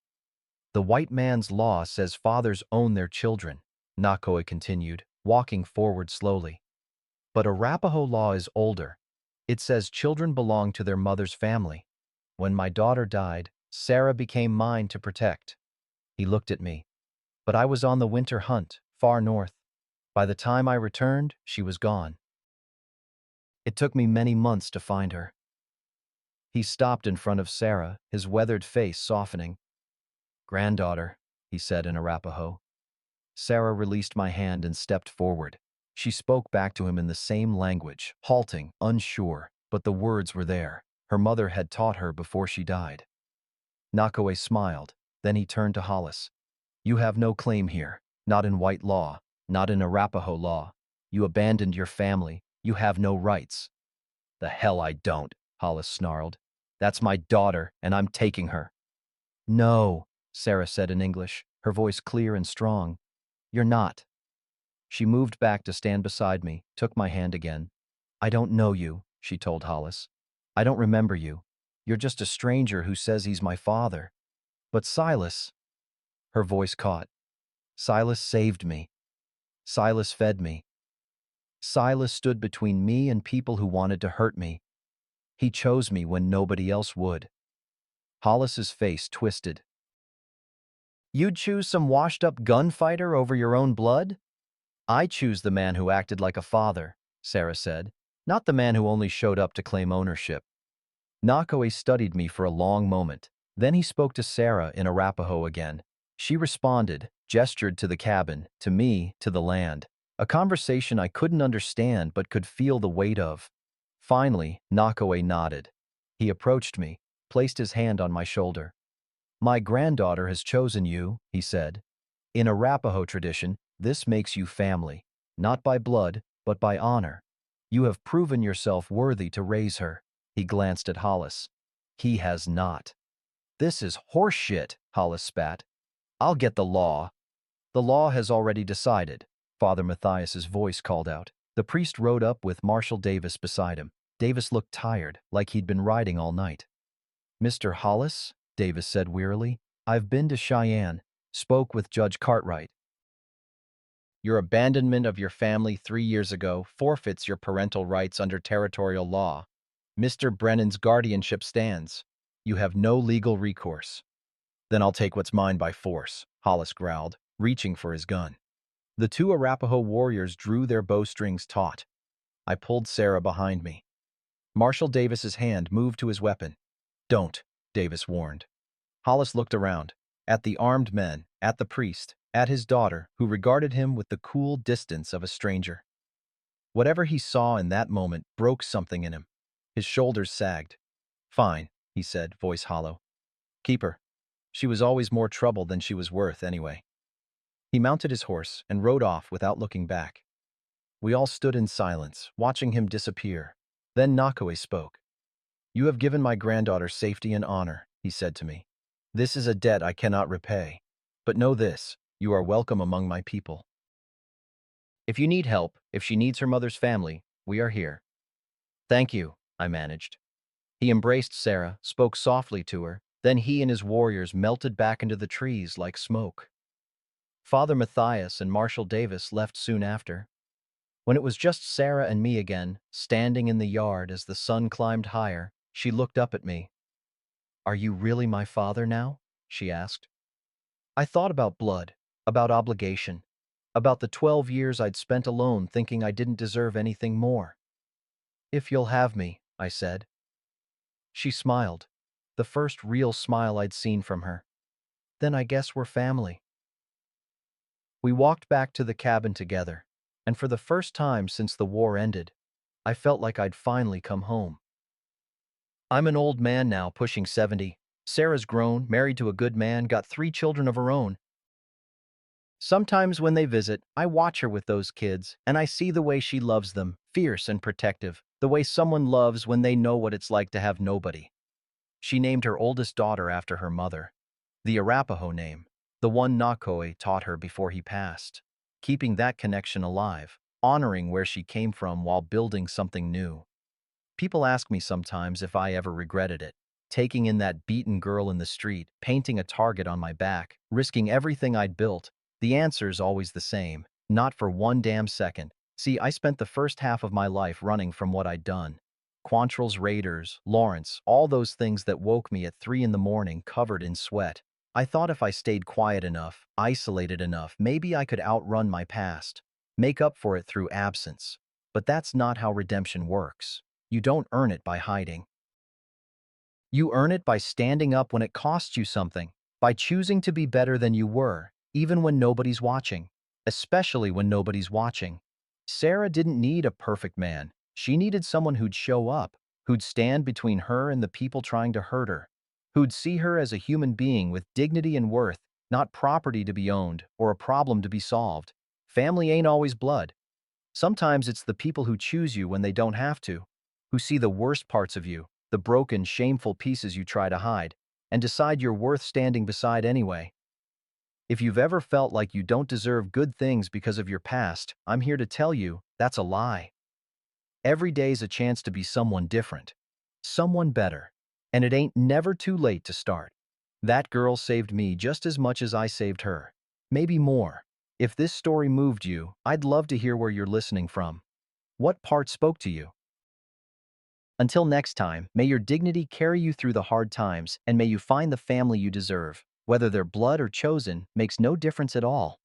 The white man's law says fathers own their children, Nakkoa continued, walking forward slowly. But Arapaho law is older. It says children belong to their mother's family. When my daughter died, Sarah became mine to protect. He looked at me. But I was on the winter hunt, far north. By the time I returned, she was gone. It took me many months to find her. He stopped in front of Sarah, his weathered face softening. Granddaughter, he said in Arapaho. Sarah released my hand and stepped forward. She spoke back to him in the same language, halting, unsure. but the words were there. Her mother had taught her before she died. Nakaway smiled. Then he turned to Hollis. You have no claim here. Not in white law. Not in Arapaho law. You abandoned your family. You have no rights. The hell I don't, Hollis snarled. That's my daughter, and I'm taking her. No, Sarah said in English, her voice clear and strong. You're not. She moved back to stand beside me, took my hand again. I don't know you, she told Hollis. I don't remember you. You're just a stranger who says he's my father. But Silas, her voice caught. Silas saved me. Silas fed me. Silas stood between me and people who wanted to hurt me. He chose me when nobody else would. Hollis's face twisted. You'd choose some washed-up gunfighter over your own blood? I choose the man who acted like a father, Sarah said, not the man who only showed up to claim ownership. Nakaway studied me for a long moment. Then he spoke to Sarah in Arapaho again. She responded, gestured to the cabin, to me, to the land. A conversation I couldn't understand but could feel the weight of. Finally, Nakaway nodded. He approached me, placed his hand on my shoulder. My granddaughter has chosen you, he said. In Arapaho tradition, this makes you family, not by blood, but by honor. You have proven yourself worthy to raise her. He glanced at Hollis. He has not. This is horseshit, Hollis spat. I'll get the law. The law has already decided, Father Matthias's voice called out. The priest rode up with Marshal Davis beside him. Davis looked tired, like he'd been riding all night. Mr. Hollis, Davis said wearily, I've been to Cheyenne, spoke with Judge Cartwright. Your abandonment of your family 3 years ago forfeits your parental rights under territorial law. Mr. Brennan's guardianship stands. You have no legal recourse. Then I'll take what's mine by force, Hollis growled, reaching for his gun. The two Arapaho warriors drew their bowstrings taut. I pulled Sarah behind me. Marshal Davis's hand moved to his weapon. Don't, Davis warned. Hollis looked around, at the armed men, at the priest, at his daughter, who regarded him with the cool distance of a stranger. Whatever he saw in that moment broke something in him. His shoulders sagged. Fine, he said, voice hollow. Keep her. She was always more trouble than she was worth anyway. He mounted his horse and rode off without looking back. We all stood in silence, watching him disappear. Then Nakaway spoke. You have given my granddaughter safety and honor, he said to me. This is a debt I cannot repay. But know this, you are welcome among my people. If you need help, if she needs her mother's family, we are here. Thank you, I managed. He embraced Sarah, spoke softly to her, then he and his warriors melted back into the trees like smoke. Father Matthias and Marshal Davis left soon after. When it was just Sarah and me again, standing in the yard as the sun climbed higher, she looked up at me. Are you really my father now? She asked. I thought about blood, about obligation, about the 12 years I'd spent alone thinking I didn't deserve anything more. If you'll have me, I said. She smiled, the first real smile I'd seen from her. Then I guess we're family. We walked back to the cabin together, and for the first time since the war ended, I felt like I'd finally come home. I'm an old man now, pushing 70. Sarah's grown, married to a good man, got 3 children of her own. Sometimes when they visit, I watch her with those kids, and I see the way she loves them, fierce and protective, the way someone loves when they know what it's like to have nobody. She named her oldest daughter after her mother, the Arapaho name, the one Nakaway taught her before he passed, keeping that connection alive, honoring where she came from while building something new. People ask me sometimes if I ever regretted it, taking in that beaten girl in the street, painting a target on my back, risking everything I'd built. The answer's always the same, not for one damn second. See, I spent the first half of my life running from what I'd done. Quantrill's raiders, Lawrence, all those things that woke me at 3 in the morning covered in sweat. I thought if I stayed quiet enough, isolated enough, maybe I could outrun my past, make up for it through absence. But that's not how redemption works. You don't earn it by hiding. You earn it by standing up when it costs you something, by choosing to be better than you were, even when nobody's watching, especially when nobody's watching. Sarah didn't need a perfect man. She needed someone who'd show up, who'd stand between her and the people trying to hurt her, who'd see her as a human being with dignity and worth, not property to be owned or a problem to be solved. Family ain't always blood. Sometimes it's the people who choose you when they don't have to, who see the worst parts of you, the broken, shameful pieces you try to hide, and decide you're worth standing beside anyway. If you've ever felt like you don't deserve good things because of your past, I'm here to tell you that's a lie. Every day's a chance to be someone different, someone better, and it ain't never too late to start. That girl saved me just as much as I saved her, maybe more. If this story moved you, I'd love to hear where you're listening from. What part spoke to you? Until next time, may your dignity carry you through the hard times, and may you find the family you deserve. Whether they're blood or chosen makes no difference at all.